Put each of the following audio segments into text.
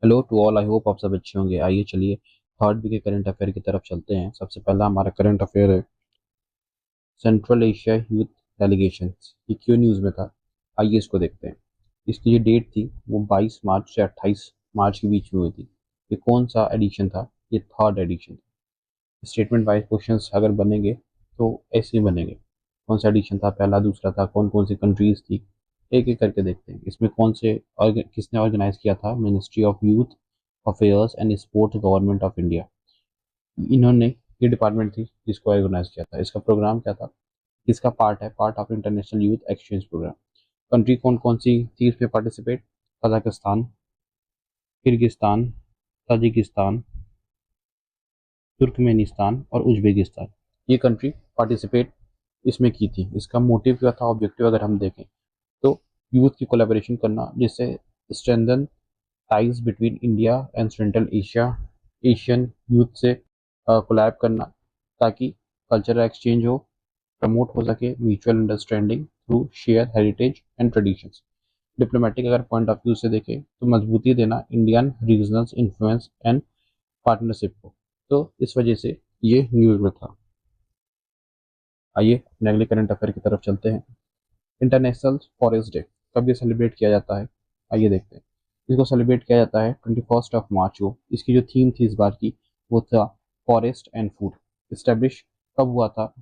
Hello to all, I hope आप सब अच्छे होंगे। आइए चलिए थर्ड बी के करंट अफेयर की तरफ चलते हैं। सबसे पहला हमारा करंट अफेयर है सेंट्रल एशिया यूथ डेलीगेशन। ये क्यों न्यूज़ में था, आइए इसको देखते हैं। इसकी जो डेट थी वो 22 मार्च से 28 मार्च के बीच में हुई थी। ये कौन सा एडिशन था? ये थर्ड एडिशन था। स्टेटमेंट वाइज क्वेश्चंस अगर बनेंगे तो ऐसे ही बनेंगे। कौन सा एडिशन था, पहला दूसरा था, कौन कौन सी कंट्रीज थी, एक एक करके देखते हैं। इसमें कौन से किसने ऑर्गेनाइज किया था? Ministry of youth affairs and sports, government of India. इन्होंने ये डिपार्टमेंट थी जिसको ऑर्गेनाइज किया था। इसका प्रोग्राम क्या था? किसका पार्ट है? Part of international youth exchange programme. Country कौन कौन सी थी इसमें participate? Kazakhstan, Kyrgyzstan, Tajikistan, Turkmenistan और उज्बेकिस्तान। ये कंट्री पार्टिसिपेट इसमें की थी। इसका मोटिव क्या था, ऑब्जेक्टिव अगर हम देखें तो यूथ की कोलैबोरेशन करना, जिससे strengthen ties between India and central Asia, Asian youth से कोलैब करना ताकि कल्चरल एक्सचेंज हो, प्रमोट हो सके mutual understanding through share heritage and traditions. Diplomatic अगर पॉइंट ऑफ व्यू से देखें तो मजबूती देना Indian regional influence and partnership को। तो इस वजह से ये न्यूज़ में था। आइए अगले करंट अफेयर की तरफ चलते हैं। इंटरनेशनल फॉरेस्ट डे कब ये सेलिब्रेट किया जाता है? आइए देखते हैं। इसको सेलिब्रेट किया जाता है 21 मार्च को। इसकी जो थीम थी इस बार की वो था फॉरेस्ट एंड फूड। इस्टेब्लिश कब हुआ था?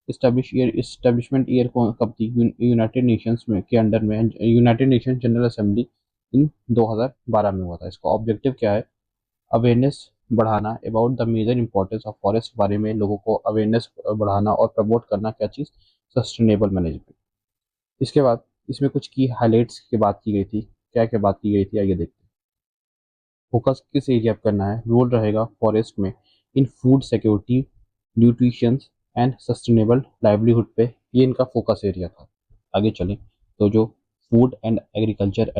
इस्टेब्लिशमेंट ईयर कब थी? यूनाइटेड नेशंस में के अंडर में, United nation general assembly in 2012 में हुआ था। इसका ऑब्जेक्टिव क्या है? अवेयरनेस बढ़ाना about the major importance of forest के बारे में, लोगों को अवेयरनेस बढ़ाना और प्रमोट करना। क्या चीज़? Sustainable management. इसके बाद इसमें कुछ की हाइलाइट्स की बात की गई थी। क्या क्या बात की गई थी, आइए देखते हैं। फोकस किस एरिया पर करना है? रोल रहेगा फॉरेस्ट में इन food security, nutrition and sustainable livelihood पे। ये इनका फोकस एरिया था। आगे चलें तो जो फूड एंड एग्रीकल्चर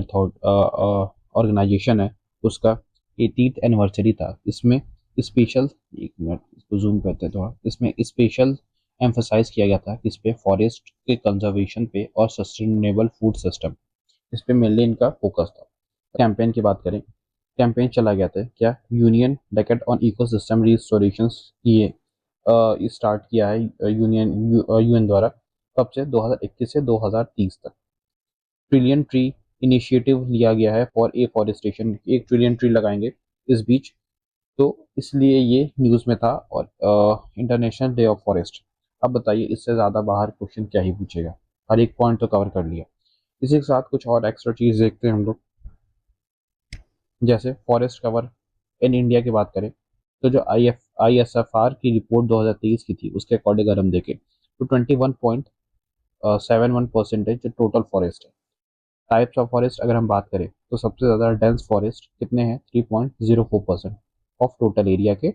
ऑर्गेनाइजेशन है उसका 80th एनिवर्सरी था। इसमें स्पेशल, एक मिनट इसको जूम करते हैं थोड़ा, इसमें स्पेशल एम्फोसाइज किया गया था किस पे? फॉरेस्ट के कंजर्वेशन पे और सस्टेनेबल फूड सिस्टम। इस पे मेनली इनका फोकस था। कैंपेन की बात करें, कैंपेन चला गया था क्या? Union decade on ecosystem restoration ये स्टार्ट किया है यूएन द्वारा। कब से? 2021 से 2030 तक। ट्रिलियन ट्री इनिशिएटिव लिया गया है for a forestation. 1 trillion tree लगाएंगे इस बीच, तो इसलिए ये न्यूज़ में था। और इंटरनेशनल डे ऑफ फॉरेस्ट। अब बताइए इससे ज़्यादा बाहर क्वेश्चन क्या ही पूछेगा। हर एक पॉइंट तो कवर कर लिया। इसी के साथ कुछ और एक्स्ट्रा चीज़ देखते हैं हम लोग। जैसे फॉरेस्ट कवर इन इंडिया की बात करें तो जो ISFR की रिपोर्ट 2023 की थी उसके अकॉर्डिंग अगर हम देखें तो 21.71% जो टोटल फॉरेस्ट है। टाइप्स ऑफ फॉरेस्ट अगर हम बात करें तो सबसे ज़्यादा डेंस फॉरेस्ट कितने हैं? 3.04% ऑफ टोटल एरिया के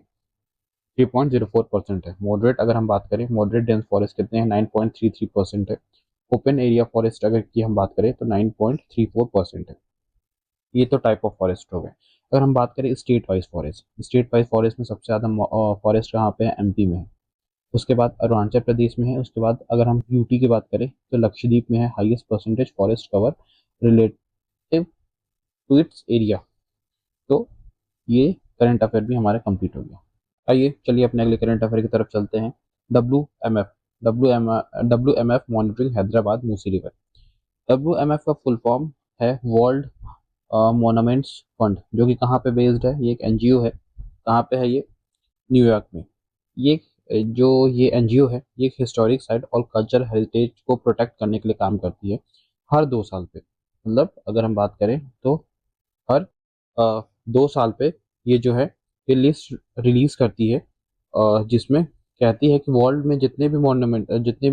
3.04% है। मॉडरेट अगर हम बात करें, मॉडरेट डेंस फॉरेस्ट कितने हैं? 9.33% है। ओपन एरिया फॉरेस्ट अगर की हम बात करें तो 9.34% है। ये तो टाइप ऑफ फॉरेस्ट हो गए। अगर हम बात करें state wise forest, state wise forest में सबसे ज़्यादा फॉरेस्ट कहाँ पे है? MP में है। उसके बाद अरुणाचल प्रदेश में है। उसके बाद अगर हम यूटी की बात करें तो लक्षद्वीप में है highest percentage forest cover relative to its area. तो ये करंट अफेयर भी हमारा कंप्लीट हो गया। आइए चलिए अपने अगले करंट अफेयर की तरफ चलते हैं। WMF, WMF monitoring Hyderabad Musi river. WMF का फुल फॉर्म है वर्ल्ड मोनूमेंट्स फंड, जो कि कहाँ पे बेस्ड है? ये एक NGO है। कहाँ पे है ये? न्यूयॉर्क में। ये जो ये NGO है ये एक हिस्टोरिक साइट और कल्चरल हेरिटेज को प्रोटेक्ट करने के लिए काम करती है। हर 2 साल पे, मतलब अगर हम बात करें तो हर 2 साल पे ये जो है ये लिस्ट रिलीज करती है, जिसमें कहती है कि वर्ल्ड में जितने भी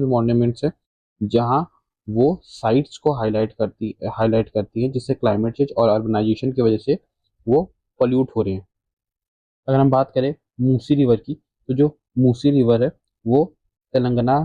मॉन्यूमेंट्स हैं जहाँ वो साइट्स को हाईलाइट करती है जिससे क्लाइमेट चेंज और अर्बनाइजेशन की वजह से वो पॉल्यूट हो रहे हैं। अगर हम बात करें मूसी रिवर की तो जो मूसी रिवर है वो तेलंगाना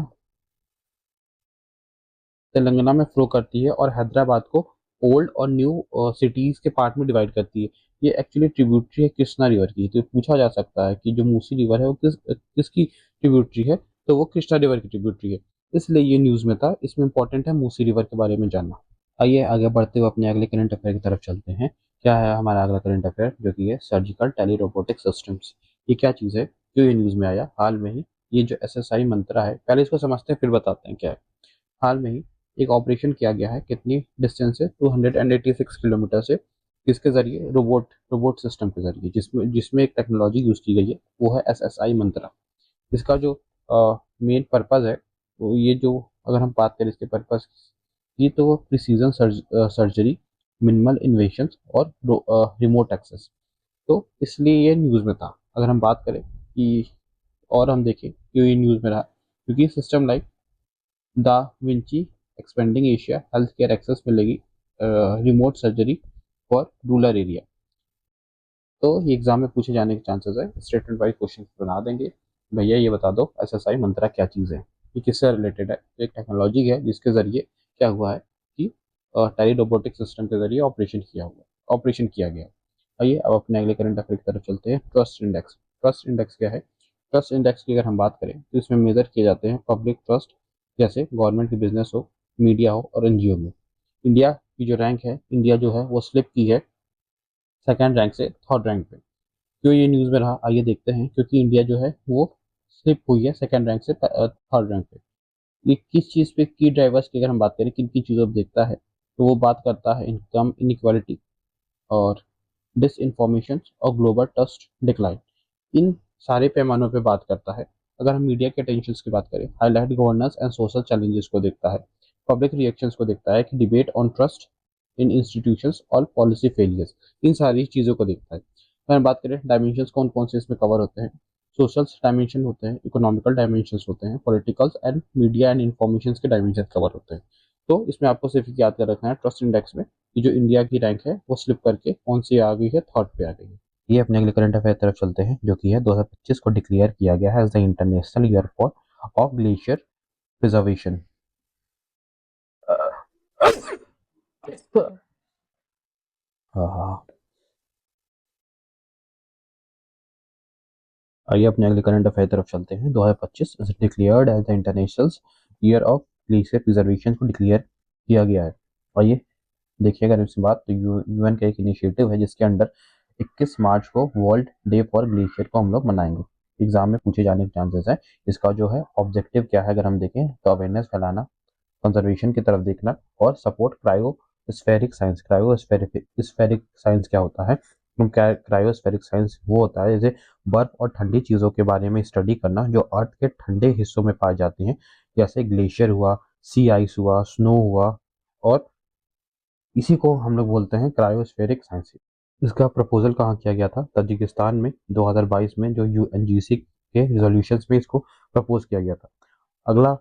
तेलंगाना में फ्लो करती है और हैदराबाद को ओल्ड और न्यू सिटीज के पार्ट में डिवाइड करती है। ये एक्चुअली ट्रिब्यूटरी है कृष्णा रिवर की। तो पूछा जा सकता है कि जो मूसी रिवर है वो किसकी ट्रिब्यूटरी है? तो वो कृष्णा रिवर की ट्रिब्यूटरी है। इसलिए ये न्यूज़ में था। इसमें इंपॉर्टेंट है मूसी रिवर के बारे में जानना। आइए आगे बढ़ते हुए अपने अगले करंट अफेयर की तरफ चलते हैं। क्या है हमारा अगला करंट अफेयर, जो कि है सर्जिकल टेली रोबोटिक सिस्टम्स। ये क्या चीज़ है, क्यों ये न्यूज़ में आया हाल में ही? ये जो एसएसआई मंत्रा है, पहले इसको समझते हैं फिर बताते हैं क्या है। हाल में ही एक ऑपरेशन किया गया है, कितनी डिस्टेंस से, 286 किलोमीटर से, किसके जरिए, रोबोट सिस्टम के जरिए, जिसमें जिसमें एक टेक्नोलॉजी यूज की गई है, वो है एसएसआई मंत्रा। इसका जो मेन पर्पज है, वो ये जो, अगर हम बात करें इसके पर्पज की, तो वो प्रिसीजन सर्जरी, मिनिमल इन्वेशन और रिमोट एक्सेस। तो इसलिए ये न्यूज़ में था। अगर हम बात करें कि, और हम देखें क्यों ये न्यूज़ में रहा, क्योंकि system like da Vinci expanding Asia health care access मिलेगी, remote surgery for rural area. तो ये एग्जाम में पूछे जाने के चांसेस है। स्टेटमेंट वाइज क्वेश्चन बना देंगे। भैया ये बता दो एसएसआई मंत्रा क्या चीज़ है, ये किससे रिलेटेड है? एक टेक्नोलॉजी है जिसके जरिए क्या हुआ है कि टेली रोबोटिक सिस्टम के जरिए ऑपरेशन किया गया। आइए अब अपने अगले करंट अफेयर की तरफ चलते हैं। Trust index. ट्रस्ट इंडेक्स क्या है? ट्रस्ट इंडेक्स की अगर हम बात करें तो इसमें मेजर किए जाते हैं पब्लिक ट्रस्ट, जैसे गवर्नमेंट की बिजनेस हो, मीडिया हो और एनजीओ में। इंडिया की जो रैंक है, इंडिया जो है वो स्लिप की है सेकेंड रैंक से थर्ड रैंक पे। क्यों ये न्यूज़ में रहा, आइए देखते हैं। क्योंकि इंडिया जो है वो स्लिप हुई है सेकेंड रैंक से थर्ड रैंक पे। ये किस चीज़ पे की ड्राइवर्स की अगर हम बात करें, किन किन चीज़ों पर देखता है, तो वो बात करता है इनकम इनइक्वालिटी और डिसइंफॉर्मेशन और ग्लोबल ट्रस्ट डिक्लाइन। इन सारे पैमानों पे बात करता है। अगर हम मीडिया के टेंशन की बात करें, highlight governance and social challenges को देखता है, पब्लिक रिएक्शंस को देखता है कि debate on trust in institutions और पॉलिसी फेलियर्स, इन सारी चीज़ों को देखता है। अगर हम बात करें डायमेंशंस कौन कौन से इसमें कवर होते हैं, सोशल डायमेंशन होते हैं, इकोनॉमिकल डायमेंशन होते हैं, politicals and media and information के डायमेंशन कवर होते हैं। तो इसमें आपको सिर्फ याद कर रखना है ट्रस्ट इंडेक्स में कि जो इंडिया की रैंक है वो स्लिप करके कौन सी आ गई है, थर्ड पे आ गई है। ये अपने अगले करंट अफेयर तरफ चलते हैं, जो कि है 2025 को डिक्लेयर किया गया है as the international year for of glacier preservation. हाँ, आइए अपने अगले करंट अफेयर तरफ चलते हैं। 2025 is declared as the international year of glacier preservation को डिक्लेयर किया गया है। आइए देखिए, अगर इसमें बात, तो यूएन का एक इनिशिएटिव है जिसके अंडर 21 मार्च को वर्ल्ड डे फॉर ग्लेशियर को हम लोग मनाएंगे। एग्जाम में पूछे जाने के चांसेस है। इसका जो है ऑब्जेक्टिव क्या है, अगर हम देखें तो अवेयरनेस फैलाना, कंजर्वेशन की तरफ देखना और सपोर्ट क्रायोस्फेरिक साइंस। क्रायोस्फेरिक साइंस क्या होता है? क्रायोस्फेरिक साइंस वो होता है जैसे बर्फ और ठंडी चीज़ों के बारे में स्टडी करना जो अर्थ के ठंडे हिस्सों में पाई जाती हैं, जैसे ग्लेशियर हुआ, सी आइस हुआ, स्नो हुआ, और इसी को हम लोग बोलते हैं क्रायोस्फेरिक साइंस। इसका प्रपोजल कहाँ किया गया था? ताजिकिस्तान में 2022 में, जो यूएनजीसी के रिजोल्यूशंस में इसको प्रपोज किया गया था। अगला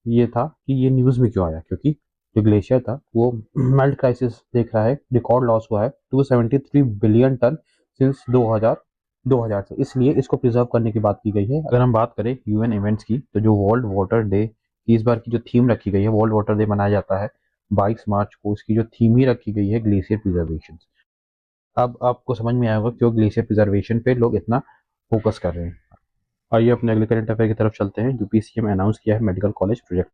ये था कि ये न्यूज़ में क्यों आया, क्योंकि जो ग्लेशियर था वो मेल्ट क्राइसिस देख रहा है, रिकॉर्ड लॉस हुआ है 273 बिलियन टन सिंस 2000 से, इसलिए इसको प्रिजर्व करने की बात की गई है। अगर हम बात करें यूएन इवेंट्स की, तो जो वर्ल्ड वाटर डे की इस बार की जो थीम रखी गई है, वर्ल्ड वाटर डे मनाया जाता है 22 मार्च को। इसकी जो थीम ही रखी गई है ग्लेशियर प्रिजर्वेशन। अब आपको समझ में आया होगा क्यों ग्लेशियर प्रिजर्वेशन पे लोग इतना फोकस कर रहे हैं। आइए अपने अगले करंट अफेयर की तरफ चलते हैं। यूपीसीएम अनाउंस किया है medical college project.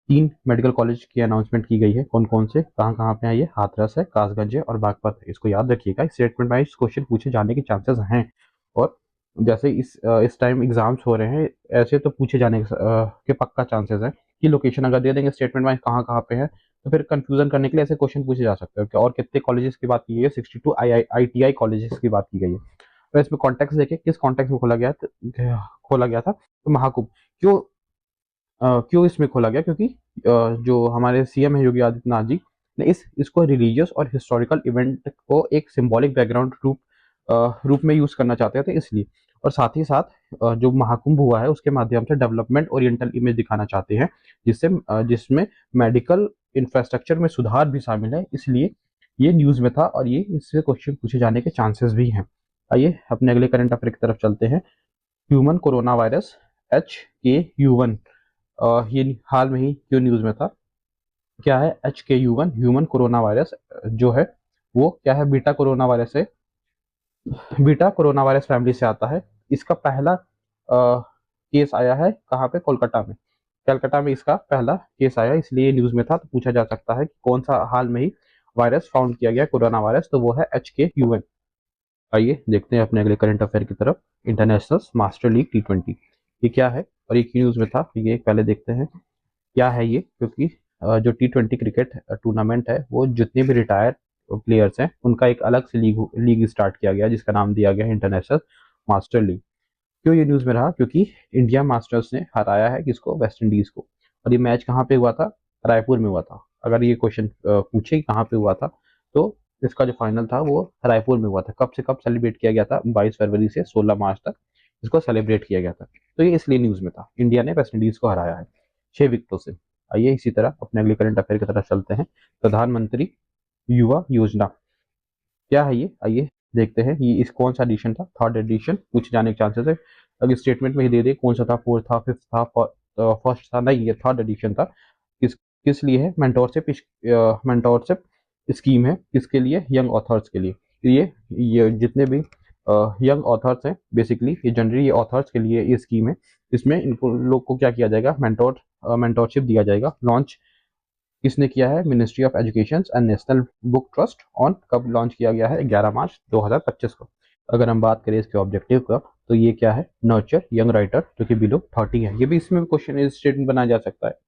3 medical college की अनाउंसमेंट की गई है। कौन कौन से, कहाँ कहाँ पे है? ये हाथरस है, कासगंज है और बागपत है। इसको याद रखिएगा, स्टेटमेंट वाइज क्वेश्चन पूछे जाने के चांसेस हैं। और जैसे इस टाइम एग्जाम्स हो रहे हैं, ऐसे तो पूछे जाने के पक्का चांसेस है कि लोकेशन अगर दे देंगे स्टेटमेंट वाइज कहाँ कहाँ पे है, तो फिर कंफ्यूजन करने के लिए ऐसे क्वेश्चन पूछे जा सकते हैं। और कितने कॉलेजेस की बात की गई है? 62 IITI कॉलेजेस की बात की गई है। तो इसमें कॉन्टेक्स्ट देखिए, किस कॉन्टेक्स्ट में खोला गया था, तो महाकुंभ। क्यों क्यों इसमें खोला गया? क्योंकि जो हमारे सीएम है योगी आदित्यनाथ जी ने इसको रिलीजियस और हिस्टोरिकल इवेंट को एक सिंबॉलिक बैकग्राउंड रूप में यूज करना चाहते थे, इसलिए। और साथ ही साथ जो महाकुंभ हुआ है उसके माध्यम से डेवलपमेंट ओरिएंटल इमेज दिखाना चाहते हैं, जिसमें मेडिकल इंफ्रास्ट्रक्चर में सुधार भी शामिल है, इसलिए ये न्यूज में था और ये इससे क्वेश्चन पूछे जाने के चांसेस भी हैं। आइए अपने अगले करंट अफेयर की तरफ चलते हैं। ह्यूमन कोरोना वायरस HKU1, ये हाल में ही क्यों न्यूज में था? क्या है HKU1? ह्यूमन कोरोना वायरस जो है वो क्या है? बीटा कोरोना वायरस है। बीटा कोरोना वायरस फैमिली से आता है। इसका पहला केस आया है कहाँ पे? कोलकाता में। कलकत्ता में इसका पहला केस आया, इसलिए न्यूज में था। तो पूछा जा सकता है कि कौन सा हाल में ही वायरस फाउंड किया गया, कोरोना वायरस, तो वो है HKUN। आइए देखते हैं अपने अगले करंट अफेयर की तरफ। इंटरनेशनल मास्टर लीग T20, ये क्या है और ये की न्यूज़ में था, ये पहले देखते हैं क्या है ये। क्योंकि जो T20 क्रिकेट टूर्नामेंट है वो जितने भी रिटायर प्लेयर्स हैं उनका एक अलग से लीग स्टार्ट किया गया जिसका नाम दिया गया है इंटरनेशनल मास्टर लीग। क्यों ये न्यूज़ में रहा? क्योंकि इंडिया मास्टर्स ने हराया है किसको? वेस्ट इंडीज को। और ये मैच कहाँ पे हुआ था? रायपुर में हुआ था। अगर ये क्वेश्चन पूछे कि कहाँ पे हुआ था, तो इसका जो फाइनल था वो रायपुर में हुआ था। कब से कब सेलिब्रेट किया गया था? 22 फरवरी से 16 मार्च तक इसको सेलिब्रेट किया गया था। तो ये इसलिए न्यूज़ में था, इंडिया ने वेस्ट इंडीज को हराया है 6 विकेटों से। आइए इसी तरह अपने अगले करंट अफेयर की तरफ चलते हैं। प्रधानमंत्री युवा योजना क्या है ये? आइए देखते हैं। ये इस कौन सा एडिशन था? थर्ड एडिशन पूछे जाने के चांसेस है। अगर स्टेटमेंट में ही दे दे कौन सा था, फोर्थ था, फिफ्थ था, फर्स्ट था, नहीं, ये थर्ड एडिशन था। किस किस लिए है? मेंटोरशिप स्कीम है किसके लिए? यंग ऑथर्स के लिए। तो ये जितने भी यंग ऑथर्स हैं, बेसिकली ये जनरली ये ऑथर्स के लिए ये स्कीम है। इसमें इनको लोग को क्या किया जाएगा? मेंटोरशिप दिया जाएगा। लॉन्च किसने किया है? Ministry of education and national book trust. On कब लॉन्च किया गया है? 11 मार्च 2025 को। अगर हम बात करें इसके ऑब्जेक्टिव का, तो ये क्या है? नर्चर यंग राइटर जो कि बिलो 30 है। ये भी इसमें क्वेश्चन स्टेटमेंट बनाया जा सकता है।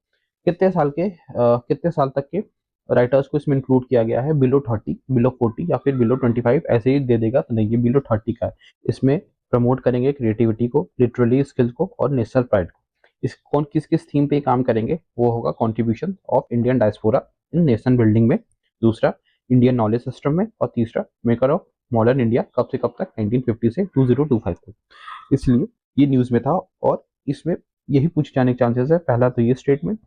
कितने साल तक के राइटर्स को इसमें इंक्लूड किया गया है? बिलो 30, बिलो 40 या फिर बिलो 25, ऐसे ही दे देगा तो नहीं, ये बिलो 30 का है। इसमें प्रमोट करेंगे क्रिएटिविटी को, लिटरली स्किल्स को और नेशनल प्राइड को। इस कौन किस किस थीम पे काम करेंगे? वो होगा contribution of Indian diaspora in nation building में, दूसरा इंडियन नॉलेज सिस्टम में, और तीसरा मेकर ऑफ मॉडर्न इंडिया कब से कब तक? 1950 से 2025 तक। इसलिए ये न्यूज़ में था और इसमें यही पूछे जाने के चांसेस है। पहला तो ये स्टेटमेंट,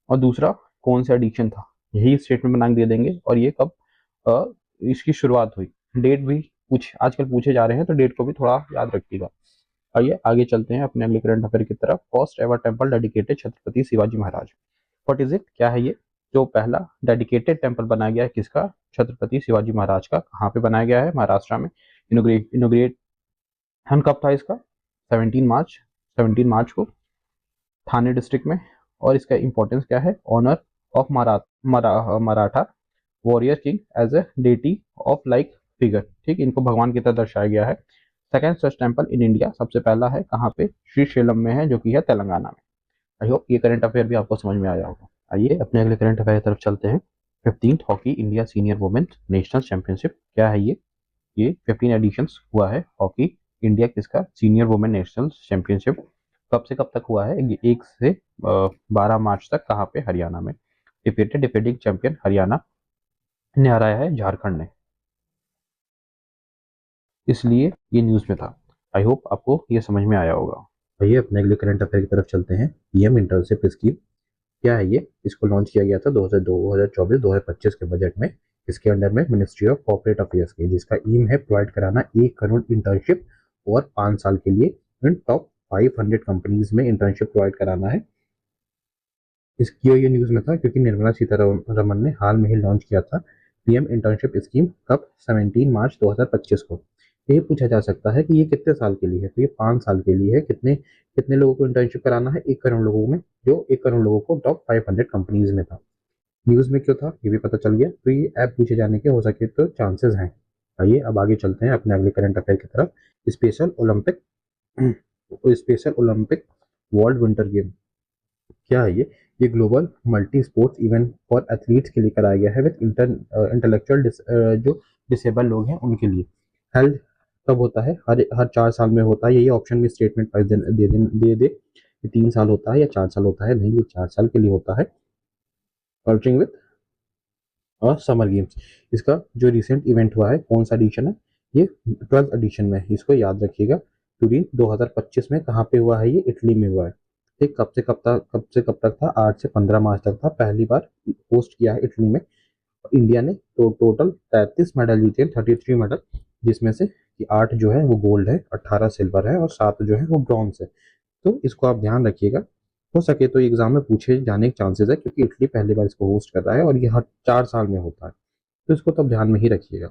और दूसरा कौन सा एडिशन था, यही स्टेटमेंट बना के दे देंगे। और ये कब इसकी शुरुआत हुई, डेट भी पूछ आजकल पूछे जा रहे हैं, तो डेट को भी थोड़ा याद रखिएगा। आइए आगे चलते हैं अपने अगले करंट अफेयर की तरफ। First ever temple dedicated Chhatrapati Shivaji Maharaj, what is it? क्या है ये? जो पहला डेडिकेटेड टेम्पल बनाया गया है किसका? छत्रपति शिवाजी महाराज का। कहाँ पे बनाया गया है? महाराष्ट्र में। इनोग्रेट कब था इसका? 17 मार्च, 17 मार्च को, थाने डिस्ट्रिक्ट में। और इसका इंपॉर्टेंस क्या है? Honour of Maratha warrior king as a deity of like figure. ठीक, इनको भगवान की तरह दर्शाया गया है। Second such temple in India सबसे पहला है कहाँ पे? श्रीशैलम में है, जो कि है तेलंगाना में। आई होप ये करंट अफेयर भी आपको समझ में आया होगा। आइए अपने अगले करंट अफेयर की तरफ चलते हैं। 15th hockey India senior women national championship क्या है ये 15 एडिशंस हुआ है हॉकी इंडिया किसका? Senior women national championship. कब से कब तक हुआ है? 1 से 12 मार्च तक। कहाँ पे? हरियाणा में। डिफेंडिंग चैंपियन हरियाणा ने हराया है झारखंड ने, इसलिए ये न्यूज़ में था। आई होप आपको ये समझ में आया होगा। आइए अपने अगले करंट अफेयर की तरफ चलते हैं। पीएम इंटर्नशिप स्कीम क्या है ये? इसको लॉन्च किया गया था 2024-2025 के बजट में। इसके अंडर में मिनिस्ट्री ऑफ कॉर्पोरेट अफेयर्स की, जिसका एम है प्रोवाइड कराना 1 करोड़ इंटर्नशिप और 5 साल के लिए इन टॉप 500 कंपनीज में इंटर्नशिप प्रोवाइड कराना है। इसकी ये न्यूज़ में था क्योंकि निर्मला सीतारमन ने हाल में ही लॉन्च किया था पीएम इंटर्नशिप स्कीम। कब? 17 मार्च 2025 को। ये पूछा जा सकता है कि ये कितने साल के लिए है? तो ये 5 साल के लिए है। कितने कितने लोगों को इंटर्नशिप कराना है? 1 करोड़ लोगों में, जो 1 करोड़ लोगों को टॉप 500 कंपनीज में था। न्यूज़ में क्यों था ये भी पता चल गया। तो ये ऐप पूछे जाने के हो सके तो चांसेस हैं। आइए अब आगे चलते हैं अपने अगले करंट अफेयर की तरफ। Special Olympic special Olympic world winter game क्या है ये global multi sports event for athletes के लिए कराया गया है विद इंटेलेक्चुअल जो डिसेबल लोग हैं उनके लिए। हेल्थ कब होता है? हर हर 4 साल में होता है। यही ऑप्शन में स्टेटमेंट वाइज दे कि 3 साल होता है या 4 साल होता है। नहीं, ये 4 साल के लिए होता है। ऑल्टरिंग विद समर गेम्स, इसका जो रिसेंट इवेंट हुआ है कौन सा एडिशन है? ये 12th एडिशन में है, इसको याद रखिएगा। टूरिन 2025 में कहाँ पे हुआ है? ये इटली में हुआ है। ठीक, कब से कब तक था? 8 से 15 मार्च तक था। पहली बार होस्ट किया है इटली में। इंडिया ने तो टोटल 33 मेडल जीते हैं, 33 मेडल, जिसमें से कि 8 जो है वो गोल्ड है, 18 सिल्वर है और 7 जो है वो ब्रॉन्ज है। तो इसको आप ध्यान रखिएगा। हो सके तो एग्जाम में पूछे जाने के चांसेस है, क्योंकि इटली पहली बार इसको होस्ट कर रहा है और ये हर 4 साल में होता है। तो इसको तो आप ध्यान में ही रखिएगा।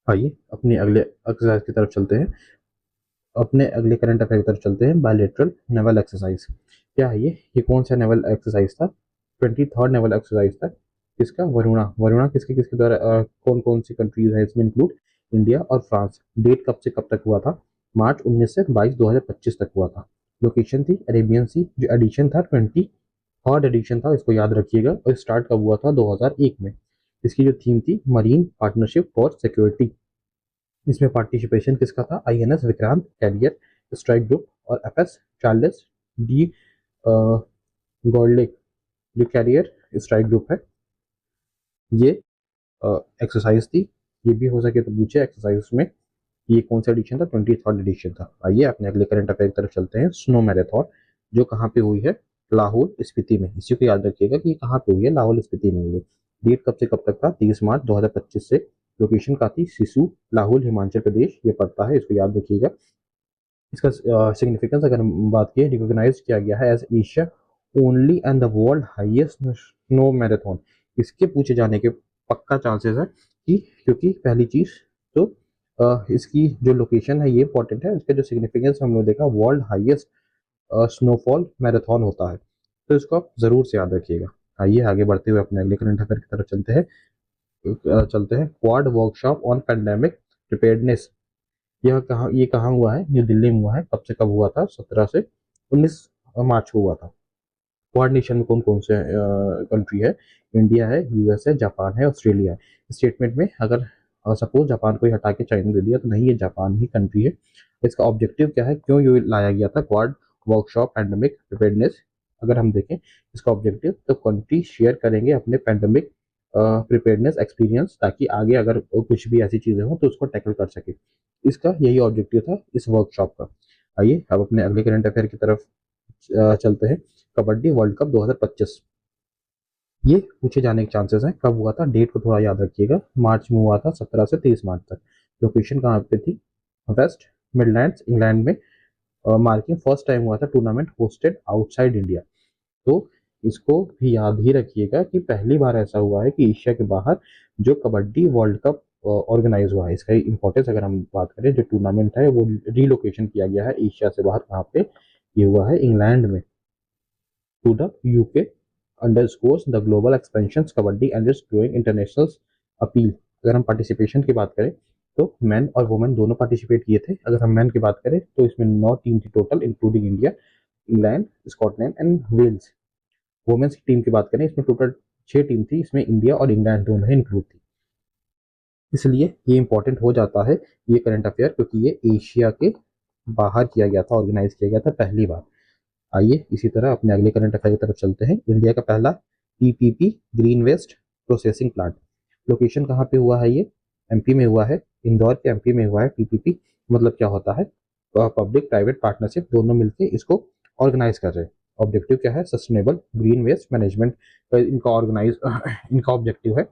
आइए अपने अगले एक्सरसाइज की तरफ चलते हैं। अपने अगले करंट अफेयर की तरफ चलते हैं। बायलेटरल नेवल एक्सरसाइज क्या है ये कौन सा नेवल एक्सरसाइज था? 23rd नेवल एक्सरसाइज था। किसका, वरुणा। वरुणा किसके किसके द्वारा, कौन कौन सी कंट्रीज है इसमें इंक्लूड, इंडिया और फ्रांस। डेट कब से कब तक हुआ था, मार्च 19 से 22 2025 तक हुआ था। लोकेशन थी अरेबियन सी। जो एडिशन था 23rd एडिशन था, इसको याद रखिएगा। और स्टार्ट कब हुआ था, 2001 में। इसकी जो थीम थी, मरीन पार्टनरशिप फॉर सिक्योरिटी। इसमें पार्टिसिपेशन किसका था, INS Vikrant carrier strike group और एफएस चार्ल्स डी गॉर्लिक जो कैरियर स्ट्राइक ग्रुप है। ये एक्सरसाइज थी। ये भी हो सके तो पूछे एक्सरसाइज में। ये कौन सा एडिशन था, 23rd एडिशन था। आइए अपने अगले करंट अफेयर की तरफ चलते हैं। स्नो मैराथन जो कहाँ पे हुई है, लाहौल स्पीति में। इसी को याद रखिएगा कि कहाँ पे हुई है, लाहौल स्पीति में हुई है। डेट कब से कब तक था, 30 मार्च 2025 से। लोकेशन का थी सिसु, लाहौल हिमाचल प्रदेश ये पड़ता है, इसको याद रखिएगा। इसका सिग्निफिकेंस अगर हम बात करें, रिकॉग्नाइज किया गया है as Asia only and the world highest snow marathon. इसके पूछे जाने के पक्का चांसेस है कि, क्योंकि पहली चीज तो इसकी जो लोकेशन है ये इंपॉर्टेंट है। इसका जो सिग्निफिकेंस हमने देखा, वर्ल्ड हाईएस्ट स्नोफॉल मैराथन होता है, तो इसको आप जरूर से याद रखिएगा। आइए आगे बढ़ते हुए अपने अगले करंट अफेयर की तरफ चलते हैं। Quad workshop on pandemic preparedness. ये कहाँ हुआ है, न्यू दिल्ली में हुआ है। कब से कब हुआ था, 17 से 19 मार्च को हुआ था। क्वाड नेशन में कौन कौन से कंट्री है, इंडिया है, यूएस है, जापान है, ऑस्ट्रेलिया है। स्टेटमेंट में अगर सपोज जापान को ही हटा के चाइना दे दिया तो नहीं, ये जापान ही कंट्री है। इसका ऑब्जेक्टिव क्या है, क्यों ये लाया गया था क्वाड वर्कशॉप पैंडेमिक प्रिपेयर्डनेस। अगर हम देखें इसका ऑब्जेक्टिव, तो कंट्री शेयर करेंगे अपने पैंडेमिक प्रिपेयर्डनेस एक्सपीरियंस, ताकि आगे अगर कुछ भी ऐसी चीजें हो तो उसको टैकल कर सके। इसका यही ऑब्जेक्टिव था इस वर्कशॉप का। आइए अब अपने अगले करंट अफेयर की तरफ चलते हैं। कबड्डी वर्ल्ड कप 2025 ये पूछे जाने के चांसेस हैं। कब हुआ था, डेट को थोड़ा याद रखिएगा। मार्च में हुआ था, 17 से 23 मार्च तक। लोकेशन कहाँ पे थी, वेस्ट मिडलैंड्स इंग्लैंड में। मार्किंग फर्स्ट टाइम हुआ था टूर्नामेंट होस्टेड आउटसाइड इंडिया। तो इसको भी याद ही रखिएगा कि पहली बार ऐसा हुआ है कि एशिया के बाहर जो कबड्डी वर्ल्ड कप ऑर्गेनाइज हुआ है। इसका इंपॉर्टेंस अगर हम बात करें, जो टूर्नामेंट है वो रिलोकेशन किया गया है एशिया से बाहर। कहाँ पे ये हुआ है, इंग्लैंड में। To the UK underscores the global expansion kabaddi and its growing international appeal. अगर हम पार्टिसिपेशन की बात करें तो मैन और वुमेन दोनों पार्टिसिपेट किए थे। अगर हम मैन की बात करें तो इसमें 9 टीम थी total, including India, England, Scotland and Wales. Women's की टीम की बात करें, इसमें टोटल 6 टीम थी, इसमें इंडिया और इंग्लैंड दोनों ही इंक्लूड थी। इसलिए ये इंपॉर्टेंट हो जाता है ये करंट अफेयर, क्योंकि ये एशिया के बाहर किया गया था, ऑर्गेनाइज किया गया था पहली बार। आइए इसी तरह अपने अगले करंट अफेयर की तरफ चलते हैं। इंडिया का पहला PPP green waste processing plant. Location कहाँ पे हुआ है, ये एमपी में हुआ है, इंदौर के एमपी में हुआ है। पीपीपी मतलब क्या होता है, पब्लिक प्राइवेट पार्टनरशिप, दोनों मिलकर इसको ऑर्गेनाइज कर रहे हैं। ऑब्जेक्टिव क्या है, सस्टेनेबल ग्रीन वेस्ट मैनेजमेंट का इनका ऑर्गेनाइज इनका ऑब्जेक्टिव है।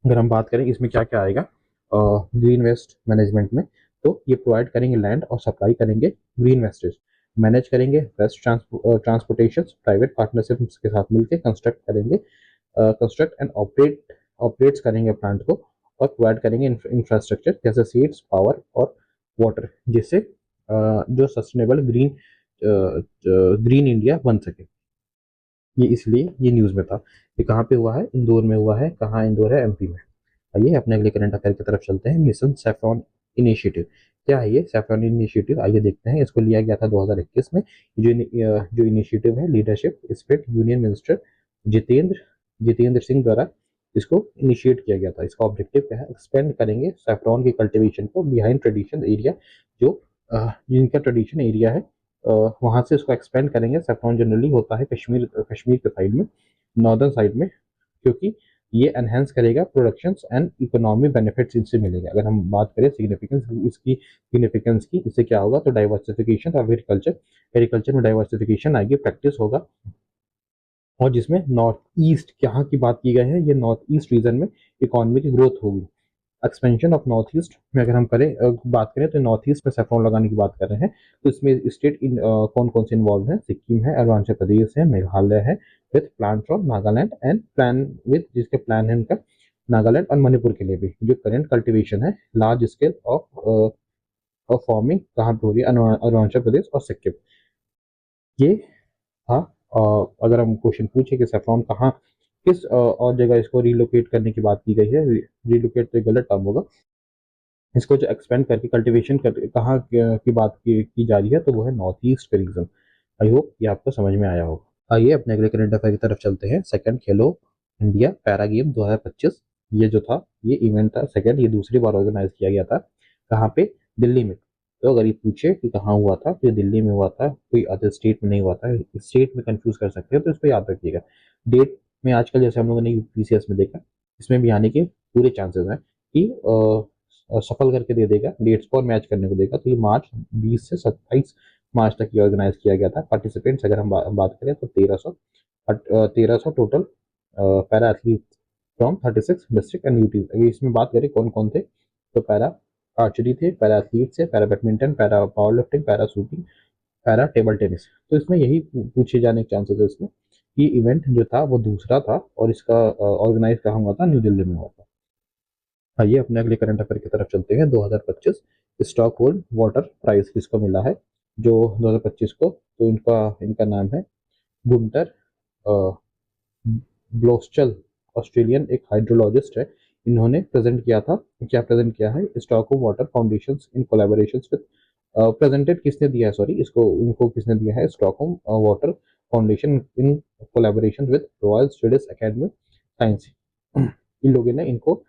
अगर हम बात करें इसमें क्या क्या आएगा ग्रीन वेस्ट मैनेजमेंट में, तो ये प्रोवाइड करेंगे लैंड और सप्लाई करेंगे ग्रीन वेस्टेज, मैनेज करेंगे वेस्ट ट्रांसपोर्टेशन, प्राइवेट पार्टनरशिप के साथ मिलकर कंस्ट्रक्ट करेंगे, कंस्ट्रक्ट एंड ऑपरेट्स करेंगे प्लांट को, और प्रोवाइड करेंगे इंफ्रास्ट्रक्चर जैसे सीड्स, पावर और वाटर, जिससे जो सस्टेनेबल ग्रीन इंडिया बन सके। ये इसलिए ये न्यूज़ में था। ये कहाँ पे हुआ है, इंदौर में हुआ है। कहाँ इंदौर है, एमपी में। आइए अपने अगले करंट अफेयर की तरफ चलते हैं। मिशन सैफरॉन इनिशिएटिव क्या है, ये सैफरॉन इनिशिएटिव आइए देखते हैं। इसको लिया गया था 2021 में। जो इनिशिएटिव है, leadership spirit union minister Jitendra Jitendra Singh द्वारा इसको इनिशिएट किया गया था। इसका ऑब्जेक्टिव क्या है, एक्सपेंड करेंगे सैफरॉन की कल्टीवेशन को बिहाइंड ट्रेडिशन एरिया, जो जिनका ट्रेडिशन एरिया है वहाँ से इसको एक्सपेंड करेंगे। सैफरॉन जनरली होता है कश्मीर कश्मीर के साइड में, नॉर्दर्न साइड में, क्योंकि ये एनहेंस करेगा प्रोडक्शन एंड इकोनॉमी बेनिफिट्स इनसे मिलेगा। अगर हम बात करें सिग्निफिकेंस की, इससे क्या होगा, तो डाइवर्सिफिकेशन ऑफ एग्रीकल्चर, एग्रीकल्चर में डाइवर्सिफिकेशन आएगी, प्रैक्टिस होगा। और जिसमें नॉर्थ ईस्ट यहाँ की बात की गई है, ये नॉर्थ ईस्ट रीजन में इकोनॉमी की ग्रोथ होगी। एक्सपेंशन ऑफ नॉर्थ ईस्ट में अगर हम बात करें तो नॉर्थ ईस्ट में सेफ्रॉन लगाने की बात कर रहे हैं। तो इसमें स्टेट कौन कौन से इन्वॉल्व हैं, सिक्किम है, अरुणाचल प्रदेश है, मेघालय है, with plan from Nagaland and plan with जिसके प्लान है उनका नागालैंड और मणिपुर के लिए भी। जो करेंट कल्टीवेशन है लार्ज स्केल ऑफ फार्मिंग कहाँ पे हो रही है, अरुणाचल प्रदेश और सिक्किम। ये था। अगर हम क्वेश्चन पूछे कि सेफ्रॉन कहाँ किस और जगह इसको रिलोकेट करने की बात की गई है। रिलोकेट तो गलत टर्म होगा, इसको जो एक्सपेंड करके कल्टीवेशन कर कहाँ की बात की जा रही है, तो वो है नॉर्थ ईस्ट के रीजन। आई होप ये आपको समझ में आया होगा। आइए अपने अगले करंट अफेयर की तरफ चलते हैं। सेकंड खेलो इंडिया पैरा गेम 2025, ये जो था ये इवेंट था सेकंड, ये दूसरी बार ऑर्गेनाइज किया गया था। कहाँ पे? दिल्ली में। तो अगर ये पूछे कि कहाँ हुआ था, तो ये दिल्ली में हुआ था, कोई अदर स्टेट में नहीं हुआ था। स्टेट में कंफ्यूज कर सकते हैं, तो इसको याद रखिएगा। डेट में आजकल जैसे हम लोगों ने यूपीसीएस में देखा, इसमें भी आने के पूरे चांसेस हैं कि सफल करके दे देगा, डेट्स को और मैच करने को देगा। तो ये मार्च 20 से 27 मार्च तक ये ऑर्गेनाइज किया गया था। पार्टिसिपेंट्स अगर हम बात करें तो 1300 total para athlete from 36 district and UT. अगर इसमें बात करें कौन कौन थे, तो पैरा आर्चरी थे, पैरा एथलीट थे, para badminton, para power lifting, para shooting, para table tennis. तो इसमें यही पूछे जाने के चांसेस है इसमें। ये इवेंट जो था वो दूसरा था और इसका ऑर्गेनाइज कहाँ हुआ था? न्यू दिल्ली में हुआ था। आइए अपने अगले करंट अफेयर की तरफ चलते हैं। 2025 स्टॉकहोल्म वाटर प्राइज किसको मिला है? जो 2025 को, तो इनका इनका नाम है गुंटर ब्लोस्चल, ऑस्ट्रेलियन एक हाइड्रोलॉजिस्ट है। इन्होंने प्रेजेंट किया था, क्या प्रेजेंट किया है? Stockholm water foundation in collaboration with, presented किसने दिया है, सॉरी, इसको इनको किसने दिया है? Stockholm water foundation in collaboration with royal Swedish academy science. इन लोगों ने इनको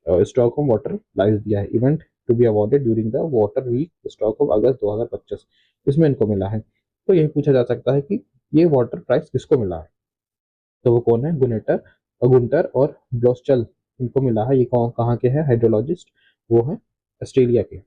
स्टॉकहोम वाटर प्राइज दिया है। Event to be awarded during the water week Stockholm August 2025, इसमें इनको मिला है। तो यही पूछा जा सकता है कि ये वाटर प्राइज किसको मिला है? तो वो कौन है? गुंटर और ब्लोस्चल, इनको मिला है। ये कौन कहाँ के हैं हाइड्रोलॉजिस्ट? वो है ऑस्ट्रेलिया के।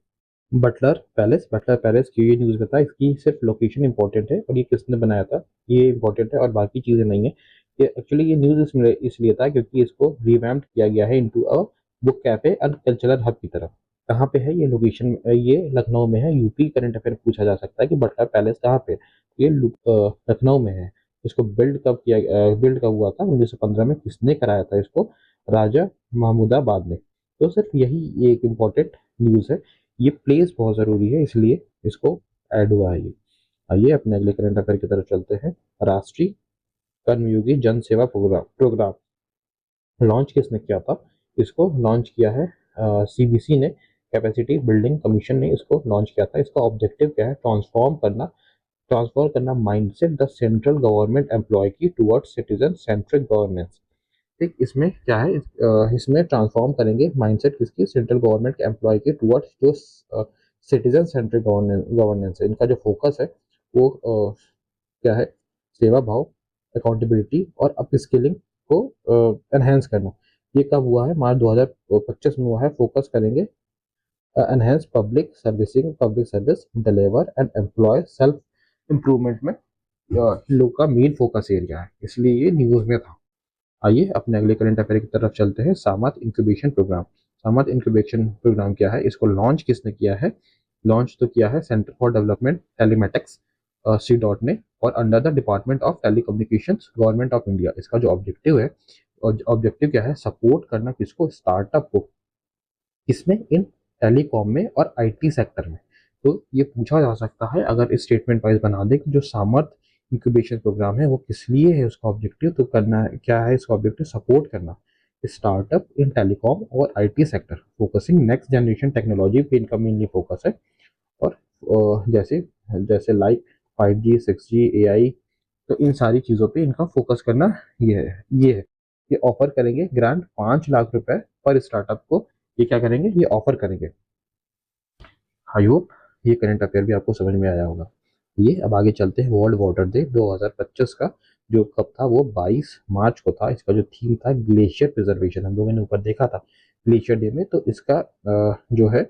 बटलर पैलेस की ये न्यूज़ बता, इसकी सिर्फ लोकेशन इंपॉर्टेंट है और ये किसने बनाया था ये इंपॉर्टेंट है, और बाकी चीज़ें नहीं है। ये एक्चुअली ये न्यूज़ इसलिए था क्योंकि इसको रिवैम्प किया गया है into a book cafe and cultural hub की तरफ। कहाँ पे है ये लोकेशन? ये लखनऊ में है। यूपी करंट अफेयर पूछा जा सकता है कि बटलर पैलेस कहाँ पे? ये लखनऊ में है। इसको बिल्ड कब हुआ था? 1915 में। किसने कराया था इसको? राजा महमूदाबाद ने। तो सिर्फ यही एक इम्पोर्टेंट न्यूज़ है। ये प्लेस बहुत ज़रूरी है, इसलिए इसको ऐड हुआ है ये। आइए अपने अगले करंट अफेयर की तरफ चलते हैं। राष्ट्रीय कर्मयोगी जन सेवा प्रोग्राम प्रोग्राम लॉन्च किसने किया था? इसको लॉन्च किया है सीबीसी ने, कैपेसिटी बिल्डिंग कमीशन ने इसको लॉन्च किया था। इसका ऑब्जेक्टिव क्या है? ट्रांसफर करना mindset the central government employ की टुवर्ड्स सिटीजन सेंट्रिक गवर्नेंस। ठीक, इसमें क्या है? इसमें ट्रांसफॉर्म करेंगे माइंडसेट किसकी? सेंट्रल गवर्नमेंट के एम्प्लॉय के टुवर्ड्स जो सिटीजन सेंट्रिक गवर्नेंस है। इनका जो फोकस है वो क्या है? सेवा भाव, अकाउंटेबिलिटी और अपस्किलिंग को एनहेंस करना। ये कब हुआ है? मार्च 2025 में हुआ है। फोकस करेंगे enhance public service deliver and employ self improvement में लोग का मेन फोकस एरिया है, इसलिए ये न्यूज में था। आइए अपने अगले करंट अफेयर की तरफ चलते हैं। सामर्थ इंक्यूबेशन प्रोग्राम क्या है? इसको लॉन्च किसने किया है? लॉन्च तो किया है centre for development telematics C DOT ने, और under the department of telecommunications government of India. इसका जो ऑब्जेक्टिव है, और ऑब्जेक्टिव क्या है? सपोर्ट करना किसको? स्टार्टअप को। किसमें? इन टेलीकॉम में और आईटी सेक्टर में। तो ये पूछा जा सकता है अगर इस स्टेटमेंट वाइज बना दे कि जो सामर्थ इंक्यूबेशन प्रोग्राम है वो किस लिए है, उसका ऑब्जेक्टिव तो करना है क्या है? इसका ऑब्जेक्टिव सपोर्ट करना स्टार्टअप इन टेलीकॉम और IT sector, focusing next generation technology पे इनका मेनली फोकस है। और जैसे जैसे लाइक 5G 6G AI, तो इन सारी चीज़ों पे इनका फोकस करना ये है। ये ऑफर करेंगे ग्रांट 5 लाख रुपए पर स्टार्टअप को। ये क्या करेंगे? ये ऑफर करेंगे। आई होप ये करंट अफेयर भी आपको समझ में आया होगा। ये अब आगे चलते हैं। वर्ल्ड वाटर डे 2025 का जो कब था? वो 22 मार्च को था। इसका जो थीम था ग्लेशियर प्रिजर्वेशन, हम लोगों ने ऊपर देखा था ग्लेशियर डे में। तो इसका जो है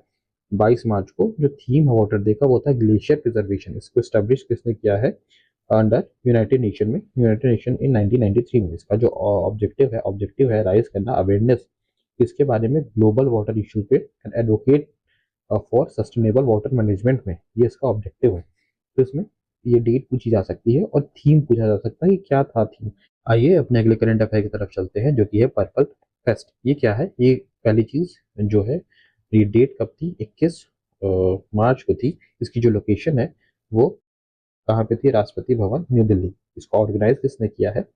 22 मार्च को जो थीम है वाटर डे का वो था ग्लेशियर प्रिजर्वेशन। इसको स्टैब्लिश किसने किया है? अंडर यूनाइटेड नेशन इन 1993 में। इसका जो ऑब्जेक्टिव है राइज करना अवेयरनेस किसके बारे में? ग्लोबल वाटर इशू पे and advocate for sustainable water management में। ये इसका ऑब्जेक्टिव है। तो इसमें ये डेट पूछी जा सकती है और थीम पूछा जा सकता है कि क्या था थीम। आइए अपने अगले करंट अफेयर की तरफ चलते हैं जो कि है पर्पल फेस्ट। ये क्या है? ये पहली चीज जो है, ये डेट कब थी? 21 मार्च को थी। इसकी जो लोकेशन है वो कहाँ पे थी? राष्ट्रपति भवन न्यू दिल्ली। इसको ऑर्गेनाइज किसने किया है?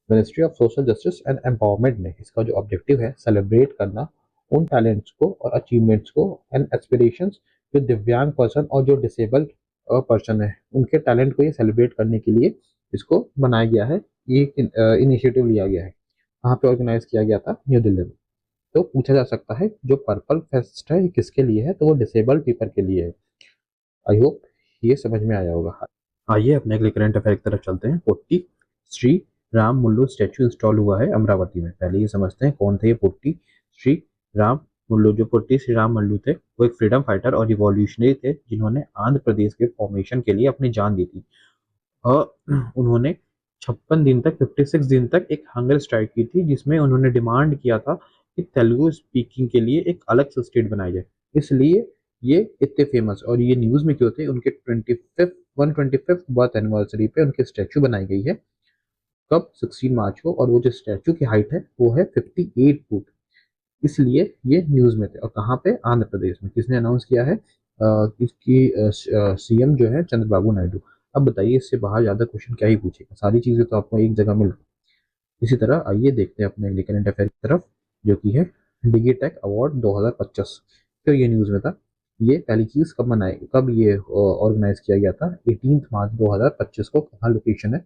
Ministry of social justice and empowerment ने इसका जो ऑब्जेक्टिव है सेलिब्रेट करना उन टैलेंट्स को और अचीवमेंट्स को एंड एस्पिरेशंस जो दिव्यांग पर्सन और जो डिसेबल्ड पर्सन है उनके टैलेंट को ये सेलिब्रेट करने के लिए इसको बनाया गया है। ये इनिशिएटिव लिया गया है। कहाँ पे ऑर्गेनाइज किया गया था? न्यू दिल्ली में। तो पूछा जा सकता है जो पर्पल फेस्ट है ये किसके लिए है? तो वो डिसेबल्ड पीपल के लिए है। आई होप ये समझ में आया होगा। आइए अपने अगले करंट अफेयर की तरफ चलते हैं। Potti Sriramulu statue install हुआ है अमरावती में। पहले ये समझते हैं कौन थे ये पोट्टी श्री राम मुल्लू। जो पोट्टी श्री राम मुल्लू थे वो एक फ्रीडम फाइटर और रिवॉल्यूशनरी थे जिन्होंने आंध्र प्रदेश के फॉर्मेशन के लिए अपनी जान दी थी। और उन्होंने 56 दिन तक 56 दिन तक एक हंगर स्ट्राइक की थी जिसमें उन्होंने डिमांड किया था कि तेलुगु स्पीकिंग के लिए एक अलग से स्टेट बनाई जाए। इसलिए ये इतने फेमस और ये न्यूज में क्यों थे? उनके 125th बर्थ एनिवर्सरी पे उनकी स्टैचू बनाई गई है। कब? 16 मार्च को। और वो जो स्टैचू की हाइट है वो है 58 फुट। इसलिए ये न्यूज में थे। और कहाँ पे? आंध्र प्रदेश में। किसने अनाउंस किया है? इसकी सीएम जो है चंद्रबाबू नायडू। अब बताइए इससे बाहर ज्यादा क्वेश्चन क्या ही पूछेगा? सारी चीजें तो आपको एक जगह मिल। इसी तरह आइए देखते हैं अपने अगले करंट अफेयर की तरफ जो कि है डिगीटेक अवार्ड 2025। तो ये न्यूज में था। ये पहली चीज कब ये ऑर्गेनाइज किया गया था? 18 मार्च 2025 को। कहाँ लोकेशन है?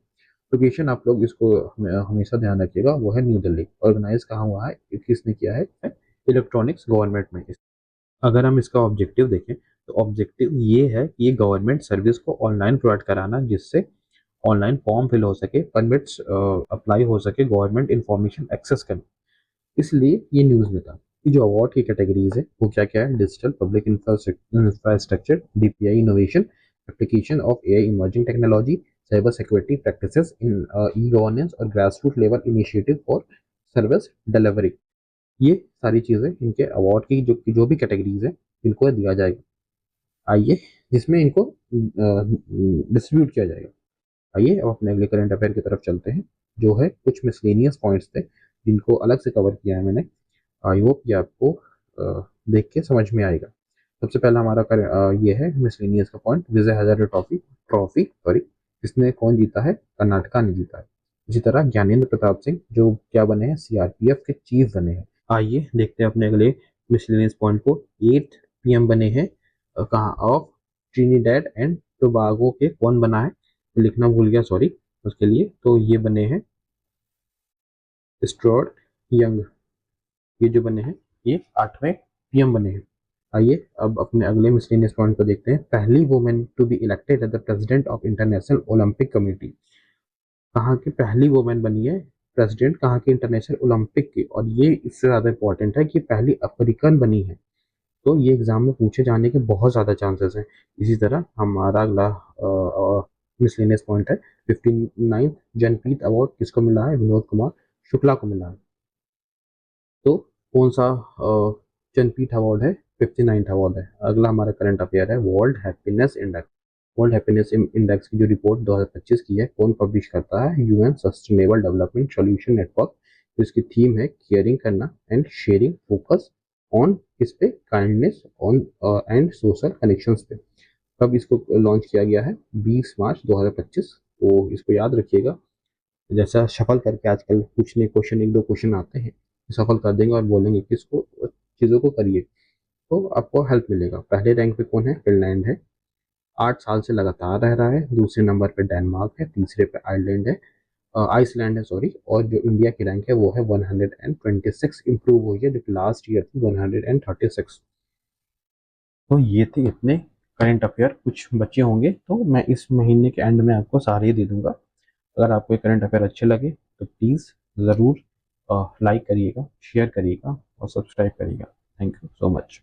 लोकेशन आप लोग इसको हमेशा ध्यान रखिएगा, वो है न्यू दिल्ली। ऑर्गेनाइज कहाँ हुआ है? किसने किया है? इलेक्ट्रॉनिक्स गवर्नमेंट में। अगर हम इसका ऑब्जेक्टिव देखें तो ऑब्जेक्टिव ये है कि ये गवर्नमेंट सर्विस को ऑनलाइन प्रोवाइड कराना जिससे ऑनलाइन फॉर्म फिल हो सके, परमिट्स अप्लाई हो सके, गवर्नमेंट इंफॉर्मेशन एक्सेस करें। इसलिए ये न्यूज़ में था। ये जो अवार्ड की कैटेगरीज है वो क्या क्या है? Digital public infrastructure, DPI innovation, application of AI emerging technology, cyber security practices in e governance और grass root level initiative for service delivery. ये सारी चीज़ें इनके अवार्ड की जो भी कैटेगरीज है इनको दिया जाएगा। आइए जिसमें इनको डिस्ट्रीब्यूट किया जाएगा। आइए अब अपने अगले करंट अफेयर की तरफ चलते हैं जो है कुछ मिसलेनियस पॉइंट्स थे जिनको अलग से कवर किया है मैंने। आई होप ये आपको देख के समझ में आएगा। सबसे पहला हमारा ये है मिसलेनियस का point, Vijay Hazare trophy trophy sorry इसने कौन जीता है? कर्नाटका ने जीता है। इसी तरह ज्ञानेंद्र प्रताप सिंह जो क्या बने हैं? सीआरपीएफ के चीफ बने हैं। आइए देखते हैं अपने अगले मिसलेनियस पॉइंट को। 8 पीएम बने हैं कहाँ? ऑफ ट्रिनिडेड एंड टोबागो के। कौन बना है? लिखना भूल गया, सॉरी उसके लिए। तो ये बने हैं स्टुअर्ट यंग। ये जो बने हैं ये 8वें पीएम बने हैं। आइए अब अपने अगले मिसलेनियस पॉइंट को देखते हैं। पहली women to be elected as the president of International Olympic Committee. कहाँ की पहली वुमेन बनी है प्रेसिडेंट? कहाँ की? इंटरनेशनल ओलंपिक की। और ये इससे ज़्यादा इंपॉर्टेंट है कि पहली अफ्रीकन बनी है। तो ये एग्जाम में पूछे जाने के बहुत ज़्यादा चांसेस हैं। इसी तरह हमारा अगला मिसलेनियस पॉइंट है 59th जनपीठ अवार्ड किसको मिला है? विनोद कुमार शुक्ला को मिला है। तो कौन सा जनपीठ अवार्ड है? 59th अवार्ड है। अगला हमारा करंट अफेयर है world happiness index. World happiness index की जो रिपोर्ट 2025 की है कौन पब्लिश करता है? UN sustainable development solution network. तो इसकी थीम है केयरिंग करना एंड शेयरिंग, फोकस ऑन किस पे? Kindness on and social connections पे। कब इसको लॉन्च किया गया है? 20 मार्च 2025। तो इसको याद रखिएगा। जैसा शफल करके आजकल कुछ नए क्वेश्चन, एक दो क्वेश्चन आते हैं, सफल कर देंगे और बोलेंगे कि इसको चीज़ों को करिए तो आपको हेल्प मिलेगा। पहले रैंक पे कौन है? फिनलैंड है, 8 साल से लगातार रह रहा है। दूसरे नंबर पे डेनमार्क है। तीसरे पे आयरलैंड है, आइसलैंड है सॉरी। और जो इंडिया की रैंक है वो है 126, इंप्रूव हुई है जो कि लास्ट ईयर थी 136। तो ये थे इतने करंट अफेयर। कुछ बच्चे होंगे तो मैं इस महीने के एंड में आपको सारे दे दूंगा। अगर आपको ये करंट अफेयर अच्छे लगे तो प्लीज़ ज़रूर लाइक करिएगा, शेयर करिएगा और सब्सक्राइब करिएगा। Thank you so much.